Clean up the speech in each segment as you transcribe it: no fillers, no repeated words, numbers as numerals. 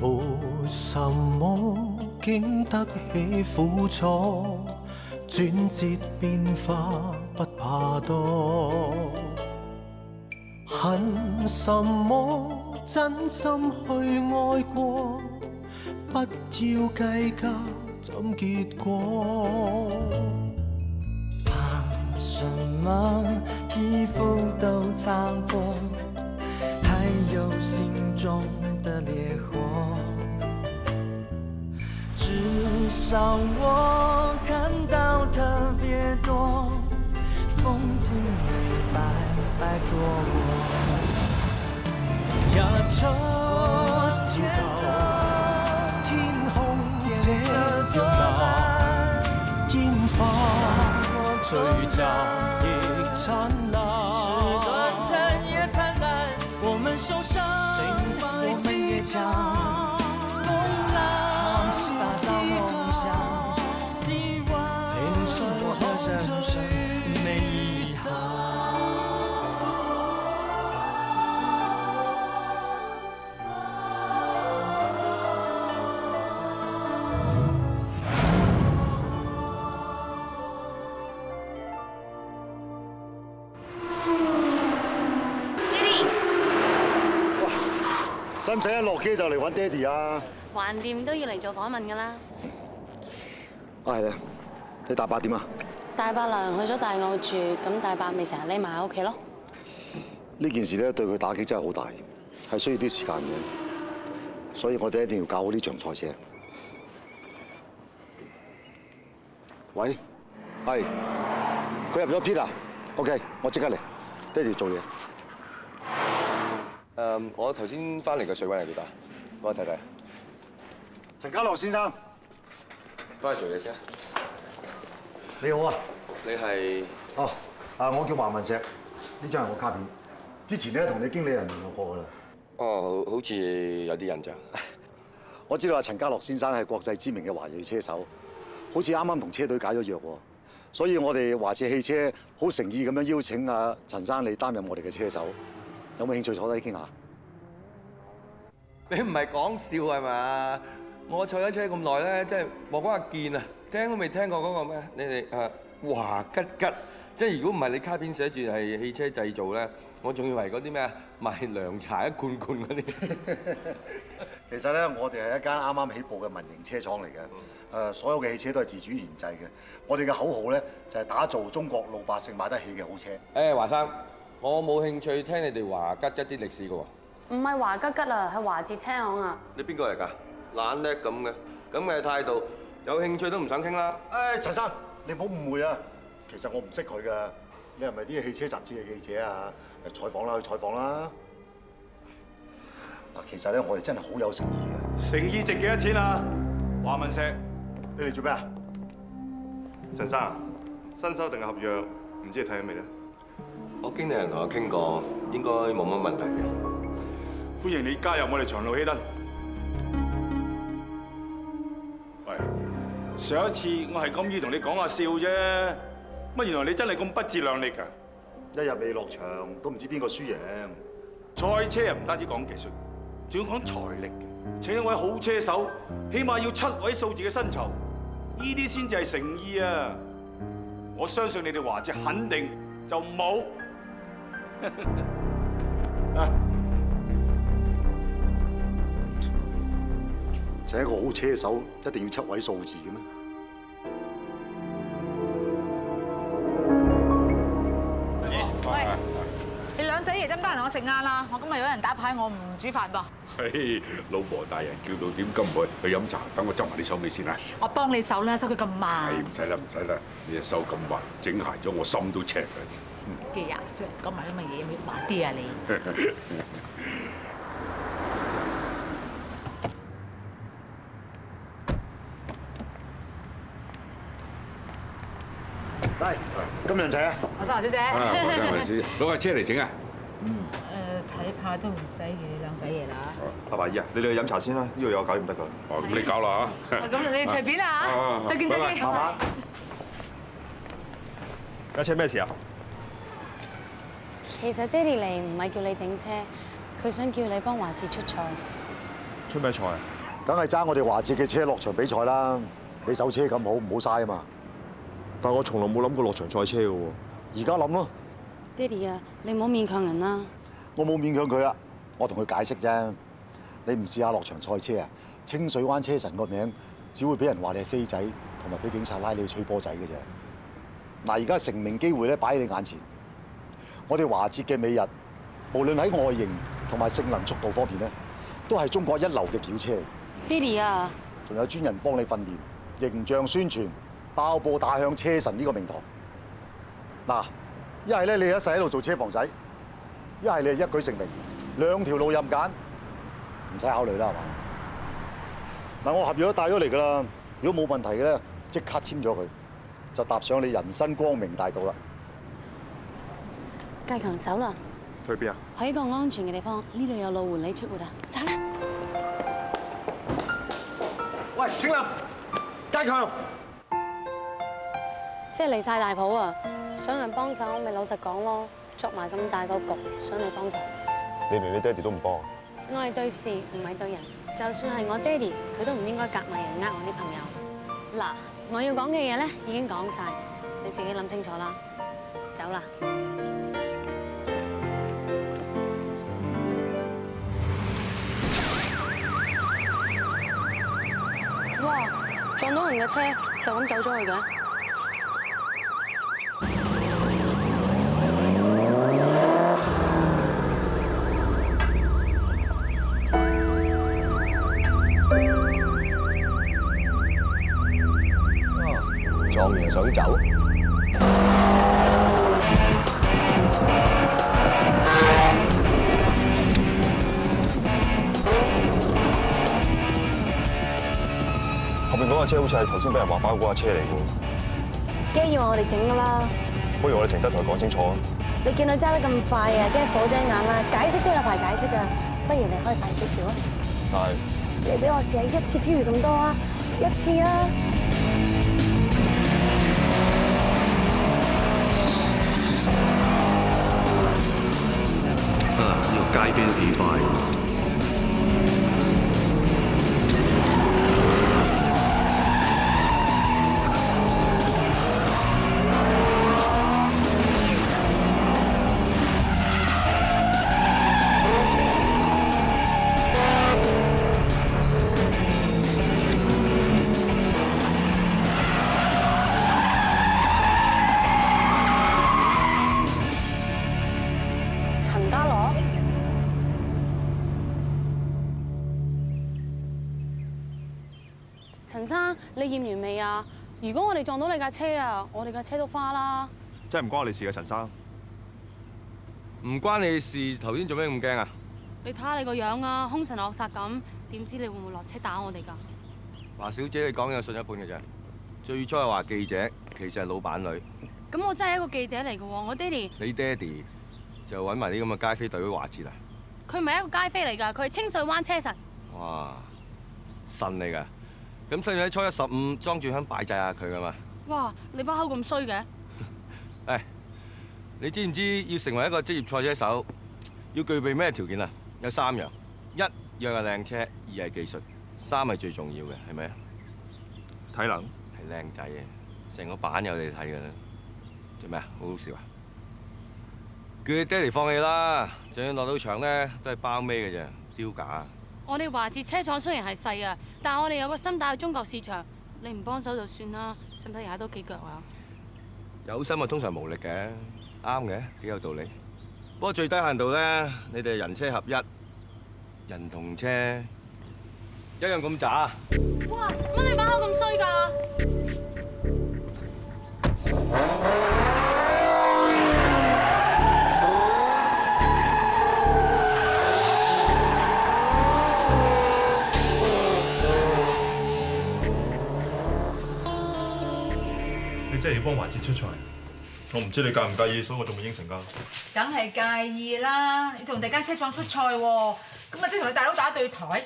沒什麼經得起苦楚，轉折變化不怕多。恨什麼真心去愛過，不要計較怎結果。怕什麼皮膚都擦破，還有心中的烈火。至少我看到特別多風景沒白白錯過。日出天空，天空這樣藍，煙花聚集亦燦爛。是短暫也燦爛，我們受傷，我們也將風浪打造夢想，希望我的人生沒遺憾。使唔使一落機就嚟揾爹哋啊？橫掂都要嚟做訪問㗎啦。係啦，你大伯點啊？大伯娘去咗大澳住，咁大伯咪成日匿埋喺屋企咯。呢件事咧對佢打擊真係好大，係需要啲時間嘅，所以我哋一定要搞好呢場賽車。喂，係，佢入咗 pit 啊 ？OK， 我即刻嚟，爹哋做嘢。我頭先翻嚟嘅水溫係幾大？幫我睇睇。陳家樂先生，翻去做嘢先。你好啊。你係？哦，我叫華文石，呢張係我卡片。之前咧同你經理人聯絡過㗎啦。哦，好似有啲印象。我知道阿陳家樂先生係國際知名嘅華裔車手，好似啱啱同車隊解咗約喎，所以我哋華捷汽車好誠意咁樣邀請阿陳生你擔任我哋嘅車手，有冇興趣坐低傾下？你唔係講笑係嘛？我坐咗車咁耐咧，即係莫講阿健啊，聽都未聽過嗰個咩？你哋華吉吉，即係如果唔係你卡片寫住係汽車製造咧，我仲以為嗰啲咩賣涼茶一罐罐嗰啲。其實咧，我哋係一間啱啱起步嘅民營車廠嚟嘅，所有嘅汽車都係自主研製嘅。我哋嘅口號咧就係打造中國老百姓買得起嘅好車。誒，華生，我冇興趣聽你哋華吉吉啲歷史嘅喎。唔係華吉吉啊，係華捷車行啊。你邊個嚟㗎？懶叻咁嘅態度，有興趣都唔想傾啦。誒，陳生，你唔好誤會啊！其實我唔識佢㗎，你係咪啲汽車雜誌嘅記者啊？採訪啦，去採訪啦。嗱，其實咧，我哋真係好有誠意嘅。誠意值幾多錢啊？華文石，你嚟做咩啊？陳生，新修訂嘅合約，唔知你睇咗未咧？我經理人同我傾過，應該冇乜問題嘅。歡迎你加入我哋長路希登。喂，上一次我係咁意同你講下笑啫，乜原來你真係咁不自量力㗎？一日未落場都唔知邊個輸贏。賽車又唔單止講技術，仲要講財力嘅。請一位好車手，起碼要7位數字嘅薪酬，呢啲先至係誠意啊！我相信你哋華捷肯定就冇。請一個好車手一定要7位數字嘅咩？喂，你兩仔爺得唔得閒同我食晏啦？我今日有人打牌，我唔煮飯噃。嘿，老婆大人叫到點咁去飲茶，等我執埋啲手尾先啦。我幫你手啦，收佢咁慢。唔使啦，唔使啦，你隻手咁滑，整鞋咗我心都赤啊！幾廿歲講埋啲乜嘢，要慢啲啊你。嚟，今日仔啊！我生華小姐。攞架車嚟整啊！睇怕都唔使預你兩仔爺啦。阿伯姨啊，你哋去飲茶先啦，呢度有我搞掂得㗎啦。哦，咁你搞啦嚇。咁你隨便啦嚇，再見再見。慢慢。架車咩事啊？其實爹哋嚟唔係叫你整車，佢想叫你幫華捷出賽。出咩賽啊？梗係爭我哋華捷嘅車落場比賽啦！你手車咁好，唔好嘥啊嘛！但係我從來冇諗過落場賽車嘅喎。而家諗咯。爹哋啊，你唔好勉強人啦。我冇勉強佢啊，我同佢解釋啫。你唔試下落場賽車啊？清水灣車神個名只會俾人話你係飛仔，同埋俾警察拉你去吹波仔嘅啫。嗱，而家成名機會咧擺喺你眼前，我哋華捷嘅美日，無論喺外形同埋性能速度方面咧，都係中國一流嘅轎車嚟。爹哋啊，仲有專人幫你訓練、形象宣傳、爆破打響車神呢個名堂。嗱，一係咧你一世喺度做車房仔，一係你係一舉成名，兩條路任揀，唔使考慮啦，係嘛？嗱，我合約都帶咗嚟㗎啦，如果冇問題嘅咧，即刻簽咗佢，就踏上你人生光明大道啦。繼強走啦，去邊啊？去一個安全嘅地方，呢度有路換你出活啊！走啦！喂，青林，繼強，即係離晒大譜啊！想人幫手，咪老實講咯，作埋咁大個局，想你幫手。你連你爹哋都唔幫。我係對事，唔係對人。就算係我爹哋，佢都唔應該夾埋人呃我啲朋友。嗱，我要講嘅嘢咧已經講晒，你自己諗清楚啦。走啦！哇！撞到人嘅車就咁走咗去嘅。撞完想走？後邊嗰架車好似係頭先俾人劃花嗰架車嚟嘅喎。梗係要我哋整㗎啦。不如我哋停低同佢講清楚啊！你見佢揸得咁快啊，梗係火遮眼啦，解釋都有排解釋㗎。不如你可以快少少啊！但係你俾我試下一次飄移咁多啊！一次啊！呢個街飛都幾快。陳家樂，陳生，你驗完未啊？如果我哋撞到你架車啊，我哋架車都花啦。真係唔關我哋事嘅，陳生。唔關你事，頭先做咩咁驚啊？你睇下你個樣啊，兇神惡煞咁，點知你會唔會落車打我哋㗎？華小姐，你講嘢信一半嘅啫。最初係話記者，其實係老闆女。咁我真係一個記者嚟嘅喎，我爹哋。你爹哋就揾埋啲咁嘅街飛隊華捷啦。佢唔係一個街飛嚟㗎，佢係清水灣車神。哇，神嚟㗎！咁使唔使初一15裝住香拜祭下佢㗎嘛？哇，你把口咁衰嘅？誒，你知唔知要成為一個職業賽車手，要具備咩條件啊？有3樣：一樣係靚車，二係技術，三係最重要嘅，係咪啊？體能係靚仔嘅，成個版有你睇㗎啦。做咩啊？好好笑啊！叫你爹哋放棄啦，就算落到場咧，都係包尾嘅啫，丟架。我哋華捷車廠雖然係細啊，但係我哋有個心打去中國市場。你唔幫手就算啦，使唔使踩多幾腳啊？有心啊，通常無力嘅，啱嘅，幾有道理。不過最低限度咧，你哋人車合一，人同車一樣咁渣。哇！乜你把口咁衰㗎？你真係要幫華捷出賽？我唔知你介唔介意，所以我仲未應承㗎。梗係介意啦！你同第間車廠出賽喎，咁啊即係同你大佬打對台。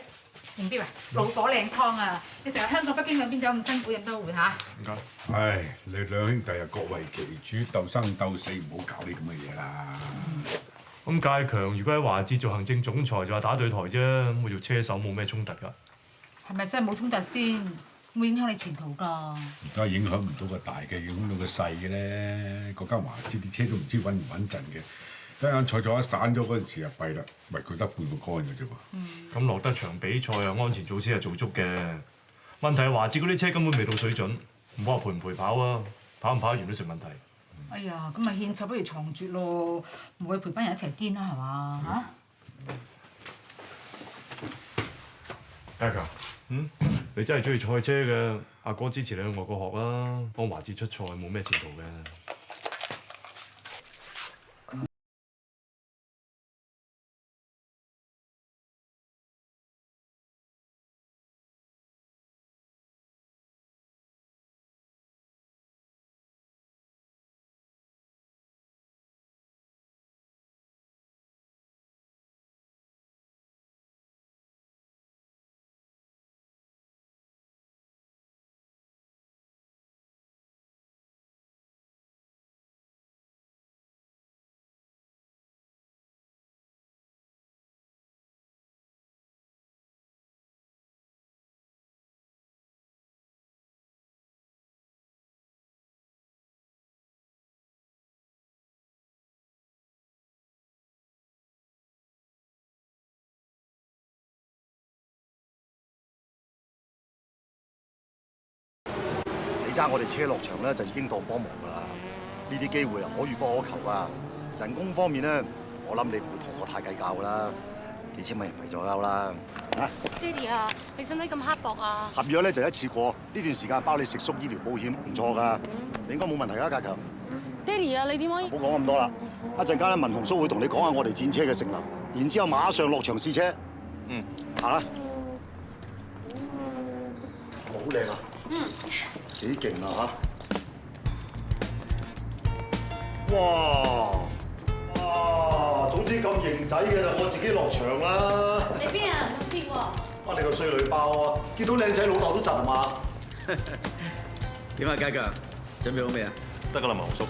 認標啊，老火靚湯啊！你成日香港北京兩邊走咁辛苦，飲多壺嚇。唔該。唉，你兩兄弟啊，各為其主，鬥生鬥死，唔好搞啲咁嘅嘢啦。咁介強如果喺華智做行政總裁就話打對台啫，咁我做車手冇咩衝突㗎。係咪真係冇衝突先？會影響你前途㗎。而家影響唔到個大嘅，影響到個細嘅咧。嗰間華智啲車都唔知穩唔穩陣嘅。一間賽一散咗嗰陣時就弊啦，咪佢得半個杆嘅啫喎。咁落得場比賽啊，安全措施係做足嘅。問題係華智嗰啲車根本未到水準，唔好話陪唔陪跑啊，跑唔跑完都成問題。哎呀，咁咪獻醜不如藏拙咯，唔會陪班人一齊癲啦，係嘛介強，你真係中意賽車嘅，阿哥支持你去外國學啦，幫華智出賽冇咩前途嘅。你揸我哋車落場咧，就已經當幫忙㗎啦。呢啲機會啊，可遇不可求啊。人工方面咧，我諗你唔會同我太計較㗎啦。幾千蚊人咪咗鈎啦。啊，爹哋啊，你使唔使咁刻薄啊？合約咧就一次過，呢段時間包你食宿醫療保險，唔錯㗎。你應該冇問題啦，介強。爹哋啊，你點可以？唔好講咁多啦。一陣間咧，文紅叔會同你講下我哋戰車嘅性能，然之後馬上落場試車。行啦。好靚啊！幾勁啊嚇！哇！總之咁型仔嘅就我自己落場啦。你邊有人咁貼喎？哇！你個衰女包啊！見到靚仔老豆都窒嘛？點啊，介強？準備好未啊？得㗎啦，文紅叔。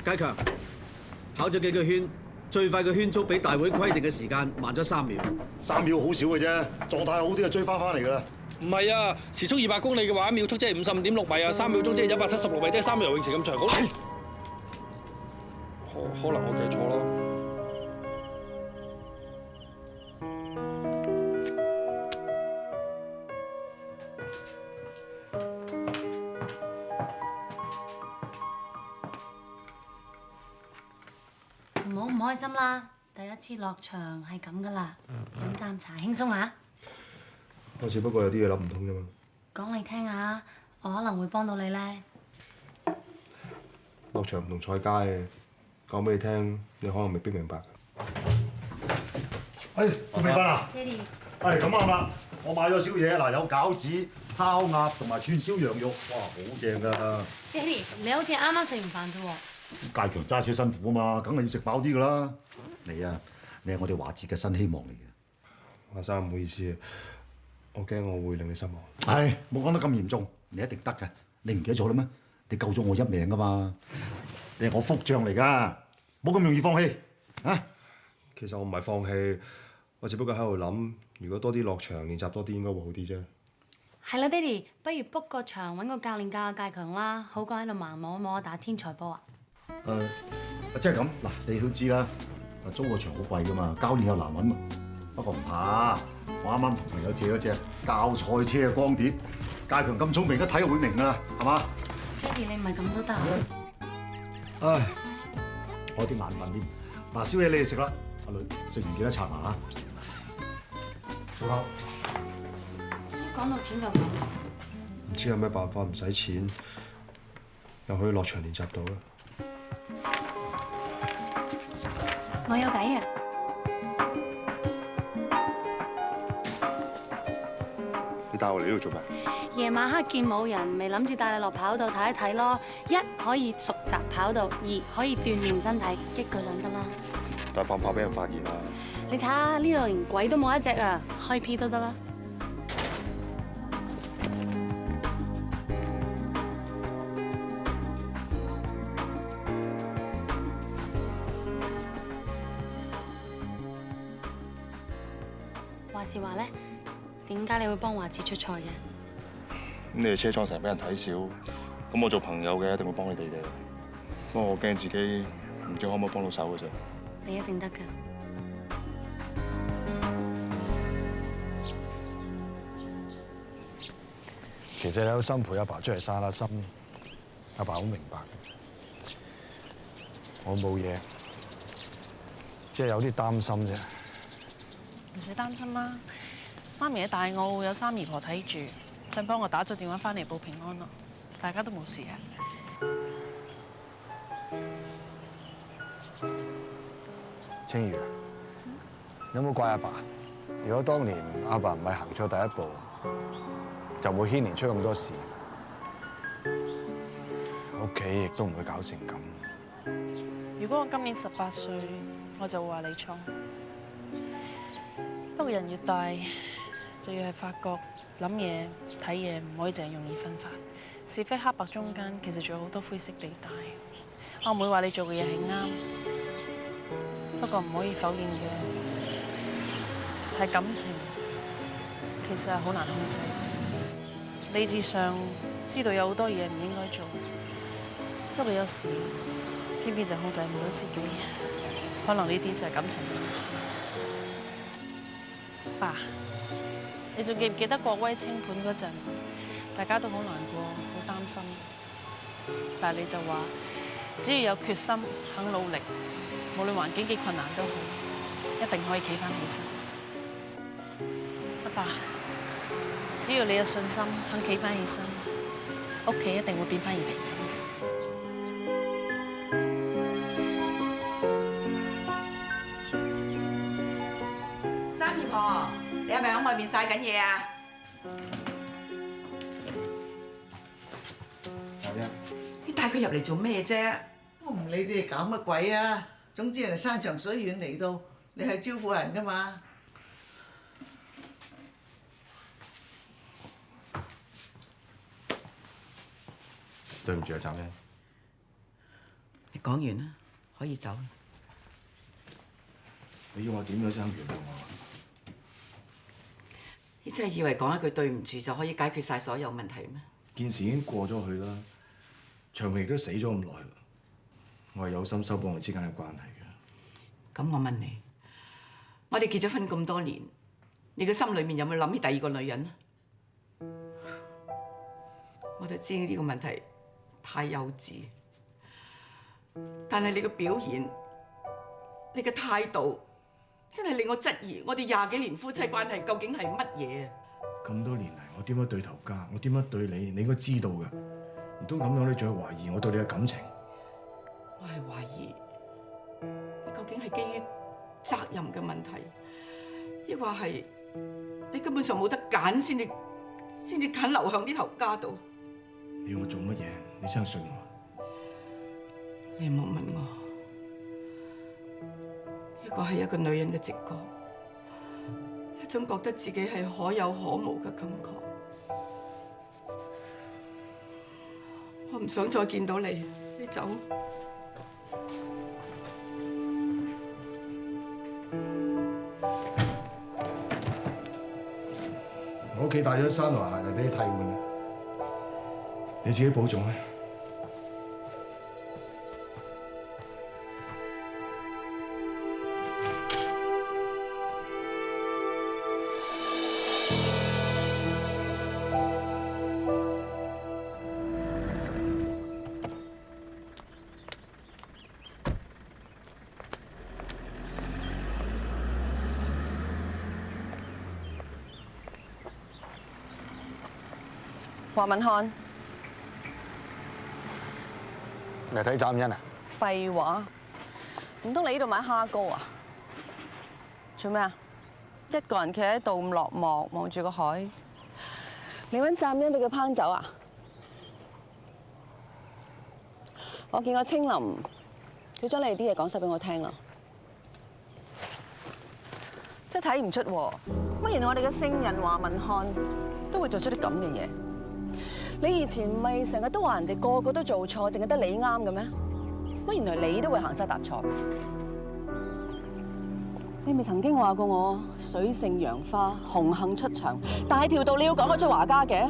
介強跑咗幾個圈，最快嘅圈速比大會規定嘅時間慢咗3秒。3秒好少嘅啫，狀態好啲就追翻嚟㗎啦。唔係啊，時速200公里嘅話，秒速即係55.6米啊，3秒鐘即係176米，即係3秒游泳池咁長。可能我記錯咯。唔好唔開心啦，第一次落場係咁噶啦，飲啖茶輕鬆下。我只不過有啲嘢諗唔通啫嘛。講嚟聽下，我可能會幫到你咧。落場唔同賽街嘅，講俾你聽，你可能未必明白。仲未瞓啊？爹哋。咁啱啦，我買咗宵夜嗱，有餃子、烤鴨同埋串燒羊肉，哇，好正㗎！爹哋，你好似啱啱食完飯啫喎。介強揸車辛苦啊嘛，梗係要食飽啲㗎啦。你啊，你係我哋華智嘅新希望嚟嘅。阿生唔好意思，我驚我會令你失望。冇講得咁嚴重，你一定得㗎。你唔記得咗啦咩？你救咗我一命㗎嘛，你係我福將嚟㗎，冇咁容易放棄啊！其實我唔係放棄，我只不過喺度諗，如果多啲落場練習多啲，應該會好啲啫。係啦，爹哋，不如 book 個場揾個教練教下介強啦，好過喺度盲摸摸打天才波啊！即係咁嗱，你都知啦，租個場好貴㗎嘛，教練又難揾嘛。不過唔怕，我啱啱同朋友借咗隻教賽車嘅光碟，介強咁聰明，一睇就會明㗎啦，係嘛？爹哋，你唔係咁都得啊？唉，我有啲眼瞓添。嗱，宵夜你哋食啦，阿女食完記得刷牙啊！做啦，講到錢就講，唔知有咩辦法唔使錢，又可以落場練習到啦。我有計啊！你帶我嚟呢度做咩？夜晚黑見冇人，咪諗住帶你落跑道睇一睇咯。一可以熟習跑道，二可以鍛鍊身體，一舉兩得啦。但係怕唔怕俾人發現啊？你睇下呢度連鬼都冇一隻啊，開 P 都得啦。話時話咧，點解你會幫華智出賽嘅？咁你哋車廠成日俾人睇小，咁我做朋友嘅一定會幫你哋嘅。不過我驚自己唔知可唔可以幫到手嘅啫。你一定得㗎。其實你有心陪阿爸出嚟散下心，阿爸好明白。我冇嘢，即係有啲擔心啫。唔使擔心啦，媽咪喺大澳有三姨婆睇住，就幫我打咗電話翻嚟報平安咯，大家都冇事啊。青如，有冇怪阿爸？如果當年阿爸唔係行錯第一步，就冇牽連出咁多事，屋企亦都唔會搞成咁。如果我今年18歲，我就會話你錯。不過人越大，就要係發覺諗嘢、睇嘢唔可以淨係容易分法，是非黑白中間其實仲有好多灰色地帶。我唔會話你做嘅嘢係啱，不過唔可以否認嘅係感情，其實係好難控制。理智上知道有好多嘢唔應該做，不過有時偏偏就控制唔到自己。可能呢啲就係感情嘅意思。爸，你仲記唔記得國威清盤嗰陣，大家都好難過、好擔心，但係你就話，只要有決心、肯努力，無論環境幾困難都好，一定可以企返起身。阿爸，只要你有信心，肯企返起身，屋企一定會變返以前咁。三姨婆，你係咪喺外面曬緊嘢啊？你帶佢入嚟做咩啫？我唔理你哋搞乜鬼啊！總之人哋山長水遠嚟到，你係招呼人㗎嘛。對唔住啊，湛欣。你講完啦，可以走。你要我點樣先肯原諒我？你真係以為講一句對唔住就可以解決晒所有問題咩？件事已經過咗去啦，長榮都死咗咁耐啦，我係有心修補我哋之間嘅關係嘅。咁我問你，我哋結咗婚咁多年，你嘅心裏面有冇諗起第二個女人啊？我就知呢個問題太幼稚，但係你嘅表現、你嘅態度，真係令我質疑我哋20幾年夫妻關係究竟係乜嘢啊！咁多年嚟，我點樣對頭家，我點樣對你，你應該知道嘅。唔通咁樣你仲要懷疑我對你嘅感情？我係懷疑你究竟係基於責任嘅問題，抑或係你根本上冇得揀先至揀流向呢頭家度？你要我做乜嘢？你相信我？你冇問我，呢個係一個女人嘅直覺，一種覺得自己係可有可無嘅感覺。我唔想再見到你，你走。我屋企帶咗衫同鞋嚟俾你替換，你自己保重啦。黃文漢，你睇斬因啊？廢話，唔通你呢度買蝦膏啊？做咩啊？一個人企喺度咁落寞，望住個海。你揾斬因俾佢烹酒啊？我見過青林，佢將你哋啲嘢講晒俾我聽啦。真係睇唔出喎，乜原來我哋嘅聖人華文漢都會做出啲咁嘅嘢。你以前咪成日都話人哋個個都做錯，淨係得你啱嘅咩？乜原來你都會行差踏錯。你咪曾經話過我水性楊花，紅杏出牆，大條道你要講得出華家嘅？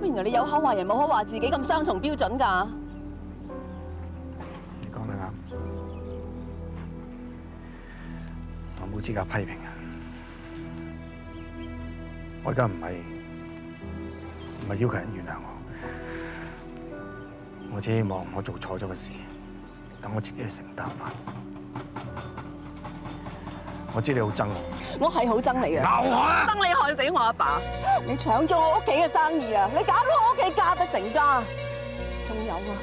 乜原來你有口話人，冇口話自己咁雙重標準㗎？你講得啱，我冇資格批評啊！我而家唔係要求人原諒我只希望我做錯咗嘅事，等我自己去承擔翻。我知你好憎我係好憎你啊！鬧我啊！憎你害死我阿爸，你搶咗我屋企嘅生意啊！你搞到我屋企家不成家，仲有啊，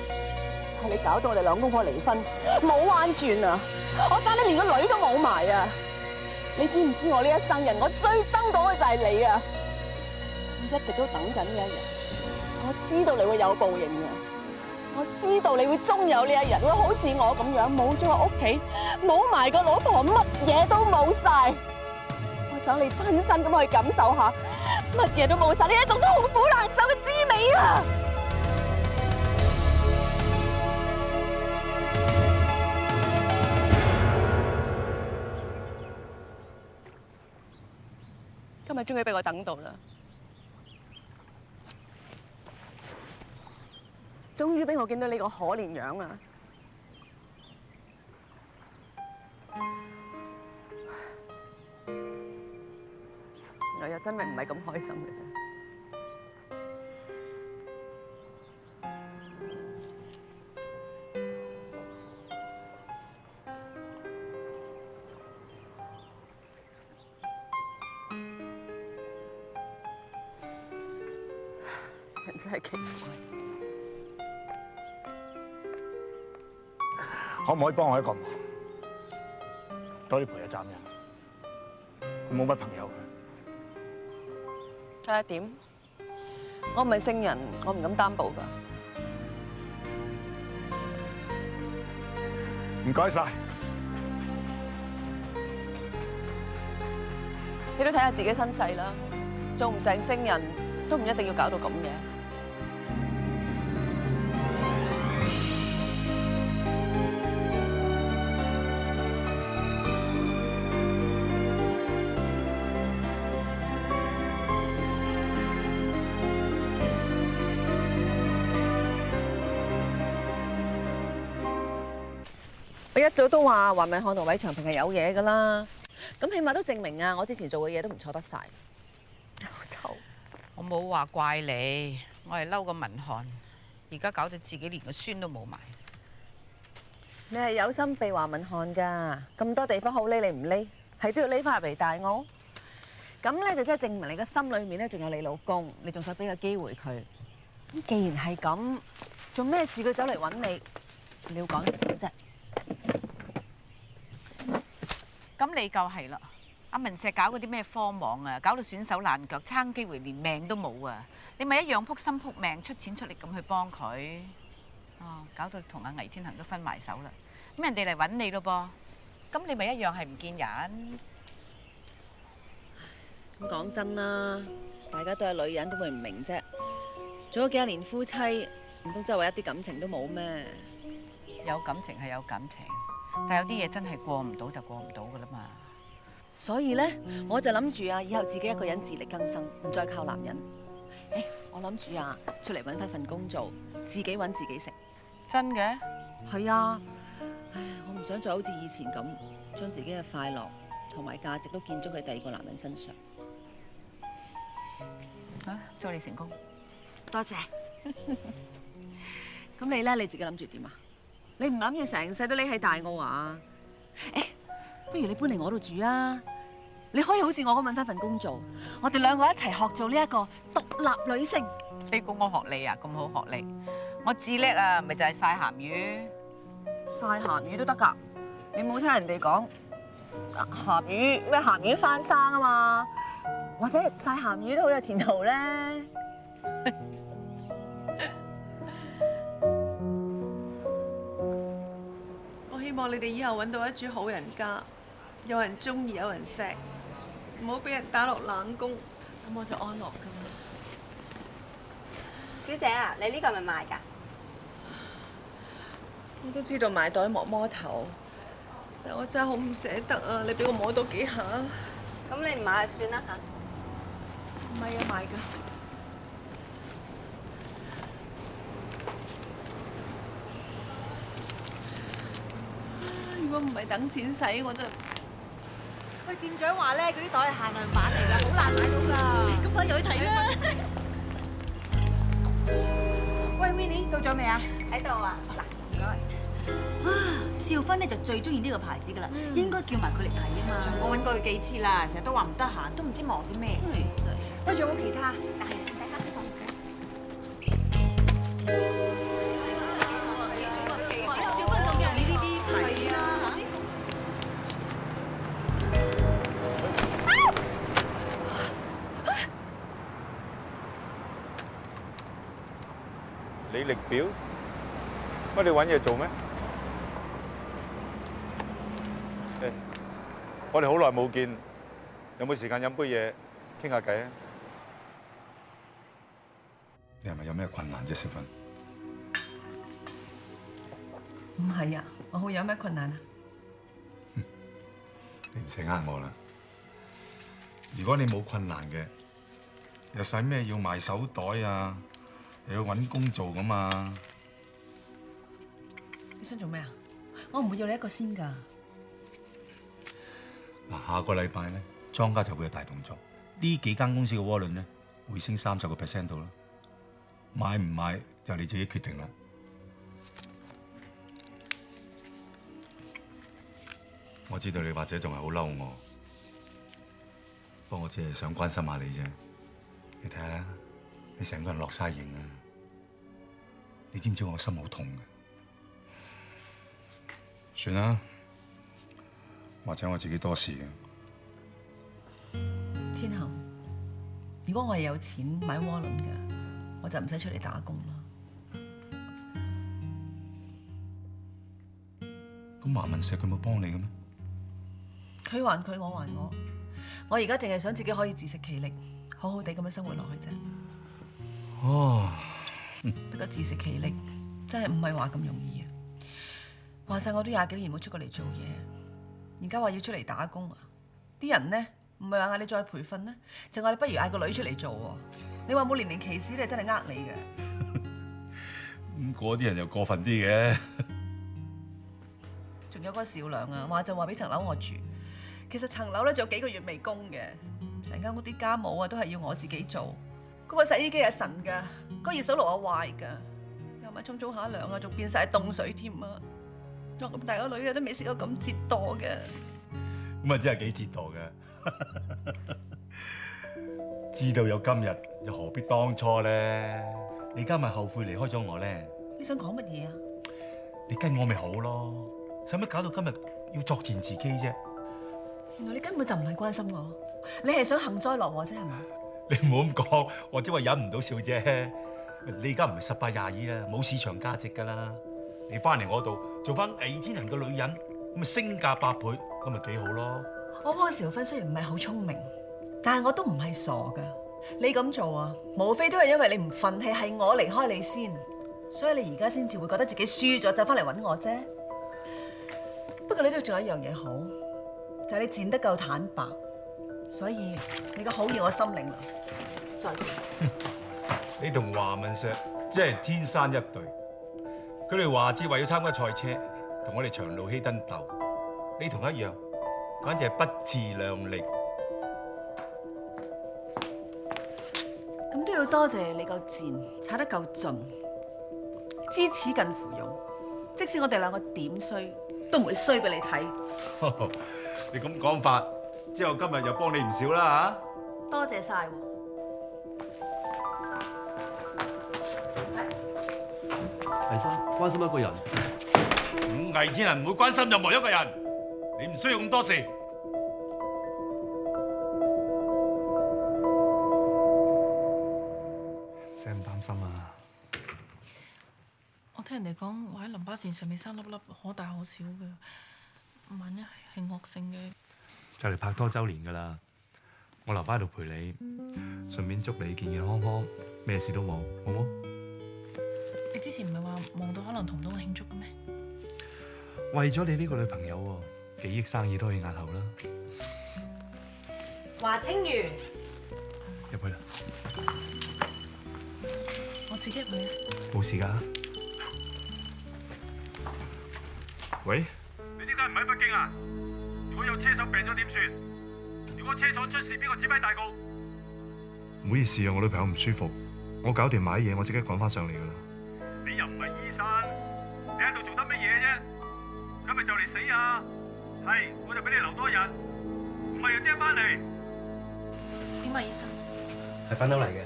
係你搞到我哋兩公婆離婚，冇彎轉啊！我爭你連個女都冇埋啊！你知唔知我呢一生人我最憎到嘅就係你啊！我一直都等緊呢一日，我知道你會有報應嘅，我知道你會終有呢一日，會好似我咁樣冇咗我屋企，冇埋個老婆，乜嘢都冇晒。我想你親身咁去感受下，乜嘢都冇晒呢一種痛苦難受嘅滋味啊！今日終於俾我等到啦！終於俾我見到你個可憐樣啊！我又真係唔係咁開心嘅啫。人真係奇怪。可唔可以幫我一個忙？多啲陪下斬因，佢冇乜朋友嘅。睇下點？我唔係聖人，我唔敢擔保㗎。唔該晒。你都睇下自己身世啦，做唔成聖人都唔一定要搞到咁嘅。我一早都話華文漢同韋長平係有嘢㗎啦，咁起碼都證明啊，我之前做嘅嘢都唔錯得晒。好臭！我冇話怪你，我係嬲個文漢，而家搞到自己連個孫都冇埋。你係有心避華文漢㗎，咁多地方好匿你唔匿，係都要匿翻入嚟大澳。咁咧就真係證明你個心裏面咧仲有你老公，你仲想俾個機會佢。咁既然係咁，做咩事佢走嚟揾你？你要講點啫？咁你就係啦，阿文石搞嗰啲咩科網啊，搞到損手爛腳，差機會連命都冇啊！你咪一樣撲心撲命出錢出力咁去幫佢，哦，搞到同阿倪天恒都分埋手啦。咁人哋嚟揾你咯噃，咁你咪一樣係唔見人。咁講真啦，大家都係女人，都會唔明啫。做咗幾多年夫妻，唔通真係話一啲感情都冇咩？有感情係有感情，但有啲嘢真係過唔到就過唔到噶啦嘛。所以咧，我就諗住啊，以後自己一個人自力更生，唔再靠男人。誒，我諗住啊，出嚟揾翻份工做，自己揾自己食。真嘅？係啊。唉，我唔想再好似以前咁，將自己嘅快樂同埋價值都建築喺第二個男人身上。啊，祝你成功。多謝。咁你咧，你自己諗住點啊？你唔諗住成世都匿喺大澳啊？誒，不如你搬嚟我度住啊！你可以好似我咁揾翻份工做，我哋兩個一齊學做呢一個獨立女性。你估我學你啊？咁好學歷，我至叻啊，咪就係曬鹹魚。曬鹹魚都得㗎，你冇聽人哋講鹹魚咩鹹魚翻生啊嘛？或者曬鹹魚都好有前途咧。我希望你哋以後揾到一株好人家，有人中意，有人錫，唔好俾人打落冷宮，咁我就安樂㗎啦。小姐啊，你呢個係咪賣㗎？我都知道買袋磨摸頭，但我真係好唔捨得啊！你俾我摸多幾下。咁你唔買就算啦嚇。唔係啊，買㗎。如果唔係等錢使，我真係。喂，店長話咧，嗰啲袋係限量版嚟㗎，好難買到㗎。咁快入去睇啦！喂 ，Winnie 到咗未啊？喺度啊。嗱，唔該。啊，少芬咧就最中意呢個牌子㗎啦，應該叫埋佢嚟睇啊嘛。我揾過佢幾次啦，成日都話唔得閒，都唔知忙啲咩。喂，仲有冇其他？少芬咁中意呢啲牌子啊！履歷表？乜你揾嘢做咩？誒，我哋好耐冇見，有冇時間飲杯嘢傾下偈啊？你係咪有咩困難啫，小芬？唔係啊，我好有咩困難啊？你唔使呃我啦。如果你冇困難嘅，又使咩要賣手袋啊？又要揾工做㗎嘛？你想做咩啊？我唔會要你一個先㗎。嗱，下個禮拜咧，莊家就會有大動作。呢幾間公司嘅窩輪咧，會升30% 度啦。買唔買就你自己決定啦。我知道你或者仲係好嬲我，不過我只係想關心下你啫。你睇下，你成個人落晒型啊！你知唔知我心好痛嘅？算啦，或者我自己多事嘅。天恒，如果我係有錢買窩輪嘅，我就唔使出嚟打工啦。咁華文石佢冇幫你嘅咩？佢還佢，我還我。我而家淨係想自己可以自食其力，好好地咁樣生活落去啫。哦，不過自食其力真係唔係話咁容易啊！話晒我都20幾年冇出過嚟做嘢，而家話要出嚟打工啊！啲人呢，唔係話嗌你再培訓呢，就嗌你不如嗌個女出嚟做喎。你話冇年齡歧視，你係真係呃你嘅。咁嗰啲人又過分啲嘅。仲有嗰個少良啊，話就話俾層樓我住，其實層樓咧仲有幾個月未供嘅，成間屋啲家務啊都係要我自己做。嗰個洗衣機係神㗎，嗰個熱水爐啊壞㗎，又咪沖下涼啊，仲變晒凍水添啊！我咁大個女啊，都未試過咁折墮嘅。咁啊，真係幾折墮嘅。知道有今日，又何必當初咧？你而家咪後悔離開咗我咧？你想講乜嘢啊？你跟我咪好咯，使乜搞到今日要作踐自己啫？原來你根本就唔係關心我，你係想幸災樂禍啫，係嘛？你唔好咁講，我只係忍唔到笑啫。你而家唔係18、22啦，冇市場價值㗎啦。你翻嚟我度做翻偽天人嘅女人，咁咪升價8倍，咁咪幾好咯。我嗰個時候分雖然唔係好聰明，但係我都唔係傻㗎。你咁做啊，無非都係因為你唔憤氣，係我離開你先，所以你而家先至會覺得自己輸咗，就翻嚟揾我啫。不過你都仲有一樣嘢好，就係你賤得夠坦白，所以你嘅好要我心領啦。再見。你同華文石真係天生一對。佢哋話知為咗參加賽車，同我哋長路犧牲鬥，你同一樣，簡直係不自量力。咁都要多謝你夠賤，踩得夠盡，知恥近乎勇。即使我哋兩個點衰，都唔會衰俾你睇。你咁講法，之後今日又幫你唔少啦嚇。多謝晒喎。黎生，關心一個人。危天人唔會關心任何一個人，你唔需要咁多事。使唔擔心啊？我聽人哋講話喺淋巴腺上面生粒粒，可大可小嘅。萬一係惡性嘅，就嚟拍拖週年㗎啦！我留翻喺度陪你，順便祝你健健康康，咩事都冇，好冇？你之前唔係話忙到可能同唔到我慶祝嘅咩？為咗你呢個女朋友喎，幾億生意都可以押後啦。華清如，入去啦，我自己入去啊。冇事㗎。喂？你點解唔喺北京啊？如果有車手病咗點算？如果車廠出事，邊個指揮大局？唔好意思啊，我女朋友唔舒服，我搞掂買嘢，我即刻趕翻上嚟㗎啦。你又唔係醫生，你喺度做得乜嘢啫？咁咪就嚟死啊！係，我就俾你留多日，唔係就即刻翻嚟。點啊，醫生？係粉瘤嚟嘅，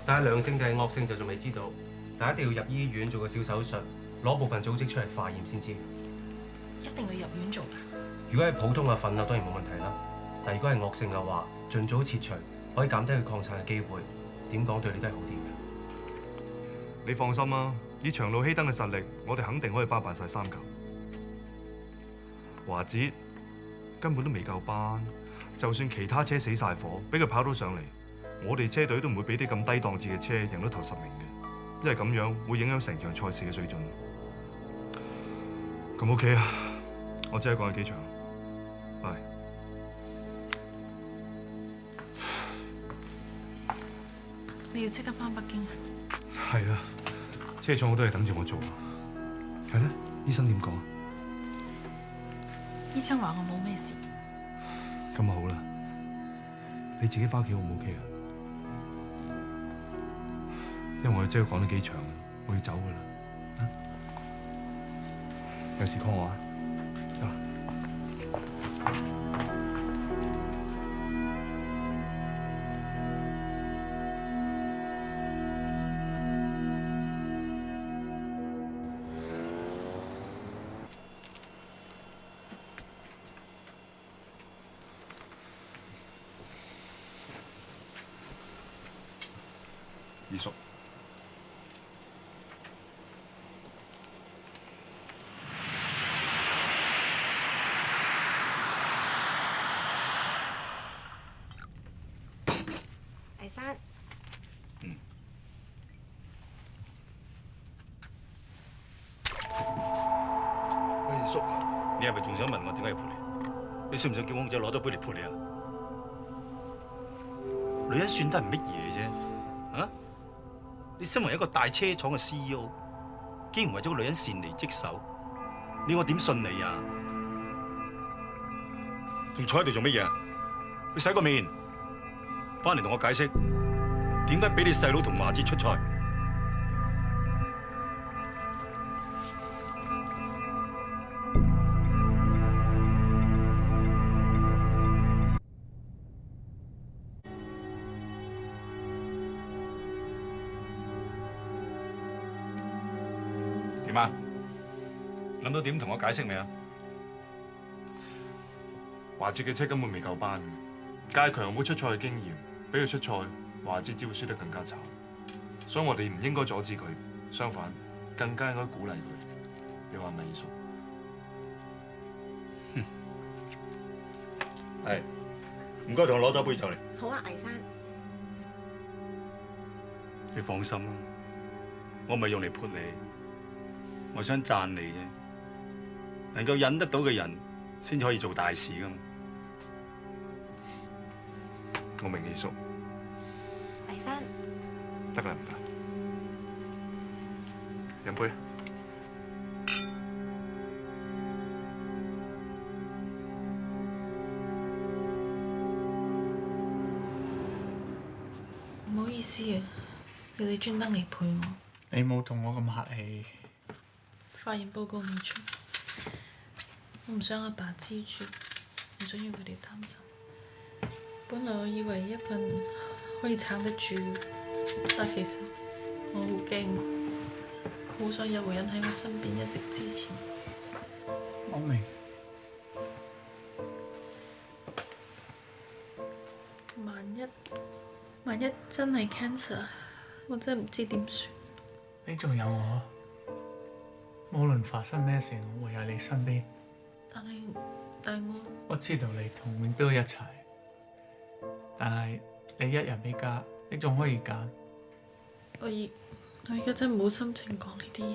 但係良性定係惡性就仲未知道，但係一定要入醫院做個小手術，攞部分組織出嚟化驗先知。一定要入院做㗎？如果係普通嘅粉瘤當然冇問題啦，但係如果係惡性嘅話，盡早切除可以減低佢擴散嘅機會。點講對你都係好啲嘅。你放心啦，以長路希登嘅實力，我哋肯定可以包辦晒3球。華哲根本都未夠班，就算其他車死晒火，俾佢跑到上嚟，我哋車隊都唔會俾啲咁低檔次嘅車贏到頭10名嘅，因為咁樣會影響成場賽事嘅水準。咁 OK 啊，我即刻趕去機場。拜。你要即刻返北京？係啊，車廠好多嘢等住我做。係咧，醫生點講？醫生話我冇咩事。咁好啦，你自己返屋企好唔 OK 啊？因為我即刻趕到機場啦，我要走噶啦。有事 call 我啊！得啦。二叔。黎生。喂，二叔，你係咪仲想問我點解要陪你？你信唔信叫公仔攞多杯嚟陪你啊？女人算得係乜嘢啫？啊？你身為一個大車廠嘅 CEO，竟然為咗個女人擅離職守，你我點信你啊？仲坐喺度做乜嘢啊？去洗個面，翻嚟同我解釋點解俾你細佬同華哲出賽。點啊？諗到點同我解釋未啊？華哲嘅車根本未夠班，加強冇出賽嘅經驗，俾佢出賽，華哲只會輸得更加慘。所以我哋唔應該阻止佢，相反，更加應該鼓勵佢。你話係咪，二叔？係，唔該，同我攞多杯酒嚟。好啊，魏生。你放心啦，我唔係用嚟潑你，我想讚你啫。能夠忍得到嘅人，先至可以做大事噶嘛。我明，二叔。魏生。得啦，唔該。飲杯。唔好意思啊，要你專登嚟陪我。你冇同我咁客氣。化驗報告未出，我唔想阿爸知住，唔想要佢哋擔心。本來我以為一個人可以撐得住，但其實我好驚。好想有個人喺我身邊一直支持我。我明。萬一真係 cancer， 我真係唔知點算。你仲有我，無論發生咩事，我會喺你身邊。但係我知道你同永標一齊，但係你一人之家，你仲可以揀。我而家真係冇心情講呢啲嘢。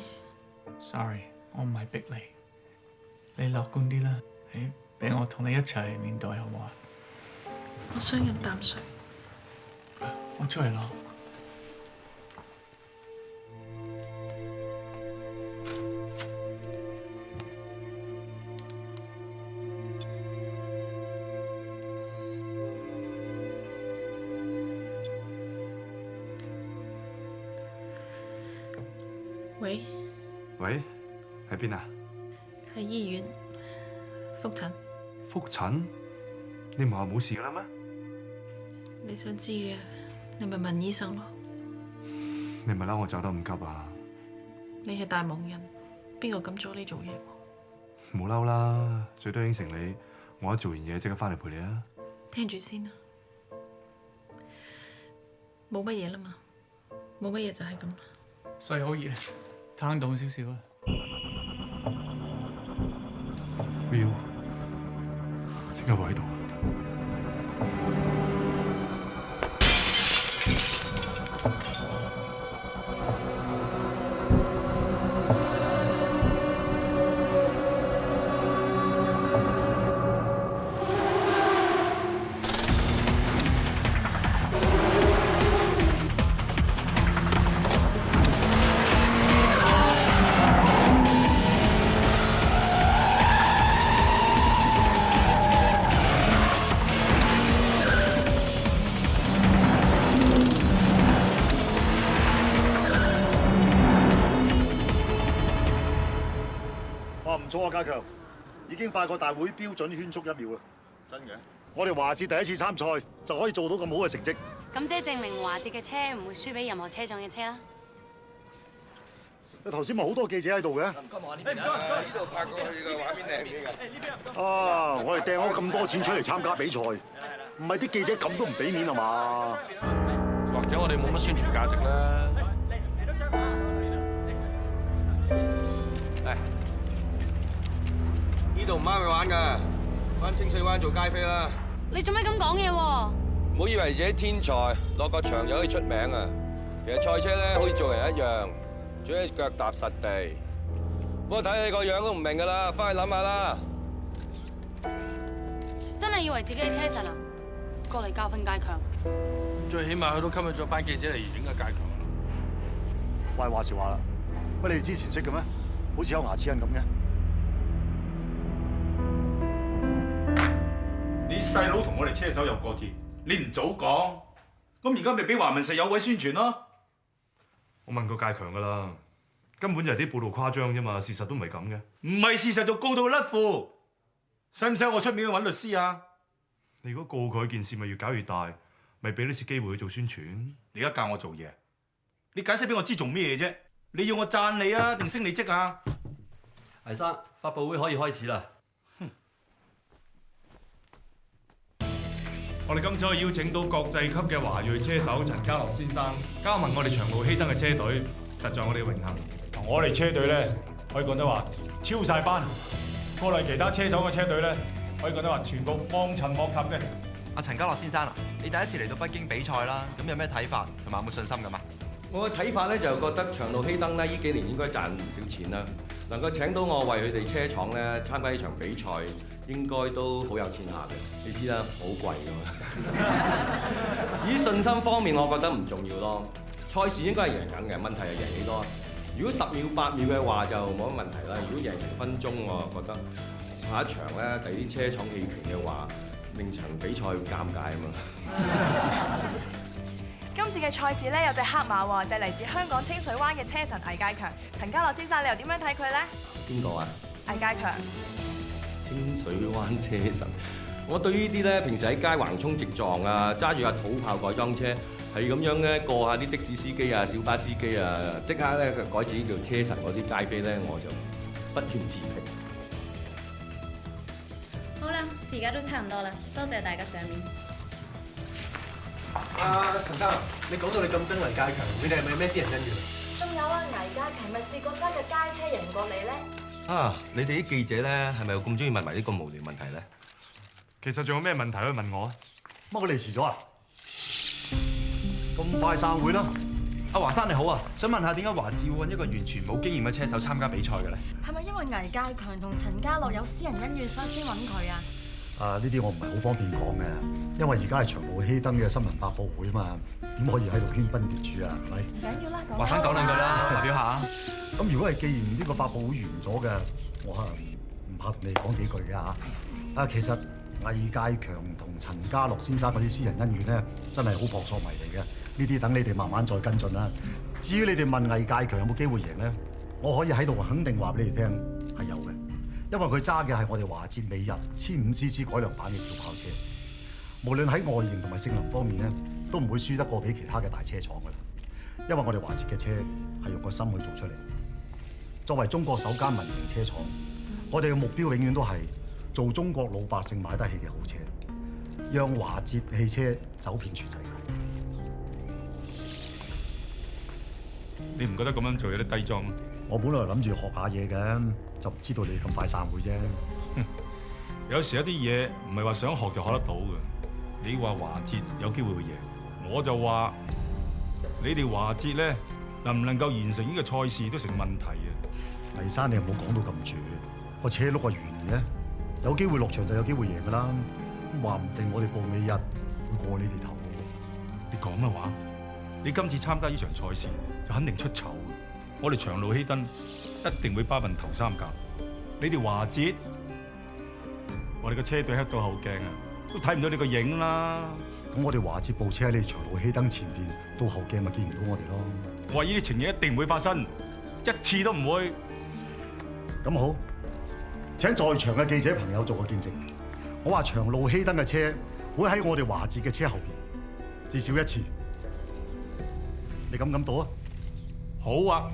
Sorry， 我唔係逼你，你樂觀啲啦，你俾我同你一齊面對好唔好啊？我想飲啖水。我出嚟攞。喂？喂，喺邊啊？喺醫院覆診。覆診？你唔係話冇事㗎啦咩？你想知嘅，你咪問醫生咯。你咪嬲我走得唔急啊？你係大忙人，邊個敢阻你做嘢喎？冇嬲啦，最多應承你，我一做完嘢即刻翻嚟陪你啊！聽住先啦，冇乜嘢啦嘛，冇乜嘢就係咁啦。水好熱，攤凍少少啦。Will， 點解會喺度？唔錯啊，家強，已經快過大會標準圈速1秒啦。真嘅？我哋華捷第一次參賽就可以做到咁好嘅成績。咁即係證明華捷嘅車唔會輸俾任何車廠嘅車啦。你頭先咪好多記者喺度嘅。唔該，呢度拍過去嘅畫面靚啲㗎。啊！我哋掟咗咁多錢出嚟參加比賽，唔係啲記者咁都唔俾面係嘛？或者我哋冇乜宣傳價值啦。呢度唔啱你玩㗎，返清水灣做街飛啦。你做咩咁講嘢喎？唔好以為自己天才，落個場就可以出名啊！其實賽車咧，好似做人一樣，最緊要腳踏實地。不過睇你個樣都唔明㗎啦，返去諗下啦。真係以為自己係車神啊？過嚟教訓介強。最起碼佢都吸引咗班記者嚟影下介強啦。喂，話時話啦，乜你哋之前識嘅咩？好似有牙齒印咁嘅。你細佬同我哋車手有過節，你唔早講，咁而家咪俾華文社有位宣傳咯。我問過介強㗎啦，根本就係啲報道誇張啫嘛，事實都唔係咁嘅。唔係事實就告到佢甩褲，使唔使我出面去揾律師啊？你如果告佢件事咪越搞越大，咪俾呢次機會去做宣傳。你而家教我做嘢，你解釋俾我知做咩啫？你要我讚你啊，定升你職啊？倪生，發佈會可以開始啦。我哋今次可以邀請到國際級嘅華裔車手陳家樂先生加盟我哋長路希登嘅車隊，實在我哋嘅榮幸。我哋車隊咧可以講得話超晒班，過嚟其他車手嘅車隊咧可以講得話全部望塵莫及嘅。阿陳家樂先生啊，你第一次嚟到北京比賽啦，咁有咩睇法同埋有冇信心咁啊？我嘅睇法咧就覺得長路希登咧呢幾年應該賺唔少錢啦，能夠請到我為佢哋車廠咧參加呢場比賽，應該都好有錢下嘅。你知啦，好貴㗎嘛。至於信心方面，我覺得唔重要咯。賽事應該係贏緊嘅，問題係贏幾多。如果10秒8秒嘅話就冇乜問題啦。如果贏成分鐘，我覺得下一場咧第啲車廠棄權嘅話，令場比賽會尷尬啊嘛。今次嘅賽事咧有隻黑馬喎，就係嚟自香港清水灣嘅車神魏介強。陳家樂先生，你又點樣睇佢咧？邊個啊？魏介強。清水灣車神，我對呢啲咧，平時喺街橫衝直撞啊，揸住架土炮改裝車，係咁樣咧過下啲的士司機啊、小巴司機啊，即刻咧改自己叫車神嗰啲街飛咧，我就不願自評。好啦，時間都差唔多啦，多謝大家賞面。陳生，你講到你咁憎黎家強，你哋係咪有咩私人恩怨？仲有啊，倪家強咪試過揸架街車贏過你咧？啊！你哋啲記者咧，係咪又咁中意問埋呢個無聊問題咧？其實仲有咩問題可以問我啊？乜我哋遲咗啊？咁快散會啦！阿華生你好啊，想問下點解華智會揾一個完全冇經驗嘅車手參加比賽嘅咧？係咪因為倪家強同陳家樂有私人恩怨，所以先揾佢啊？呢啲我唔係好方便講嘅，因為而家係長路希登嘅新聞發佈會啊嘛，點可以喺度喧賓奪主啊？係咪？唔緊要啦，華生講兩句啦，發表下。咁如果係既然呢個發佈會完咗嘅，我係唔怕同你講幾句嘅嚇。其實倪家強同陳家樂先生嗰啲私人恩怨咧，真係好撲朔迷離嘅。呢啲等你哋慢慢再跟進啦。至於你哋問倪家強有冇機會贏咧，我可以喺度肯定話俾你哋聽係有嘅。因為佢揸嘅係我哋華捷美日 1500cc 改良版嘅轎跑車，無論喺外形同埋性能方面咧，都唔會輸得過俾其他嘅大車廠噶啦。因為我哋華捷嘅車係用個心去做出嚟。作為中國首間民營車廠，我哋嘅目標永遠都係做中國老百姓買得起嘅好車，讓華捷汽車走遍全世界。你唔覺得咁樣做有啲低裝？我本來諗住學下嘢嘅，就唔知道你咁快散會啫。有時一啲嘢唔係話想學就學得到嘅。你話華捷有機會會贏，我就話你哋華捷咧能唔能夠完成呢個賽事都成問題啊！黎生，你又冇講到咁絕，個車轆係圓嘅，有機會落場就有機會贏㗎啦。話唔定我哋報美日會過你哋頭。你講乜話？你今次參加呢場賽事就肯定出醜嘅。我哋長路希登一定會巴運頭三甲。你哋華捷，我哋個車隊黑到後鏡啊，都睇唔到你個影啦。咁我哋華捷部車喺你長路希登前邊，到後鏡咪見唔到我哋咯。我話呢啲情形一定唔會發生，一次都唔會。咁好，請在場嘅記者朋友做個見證。我話長路希登嘅車會喺我哋華捷嘅車後邊，至少一次。你敢唔敢賭啊？好啊！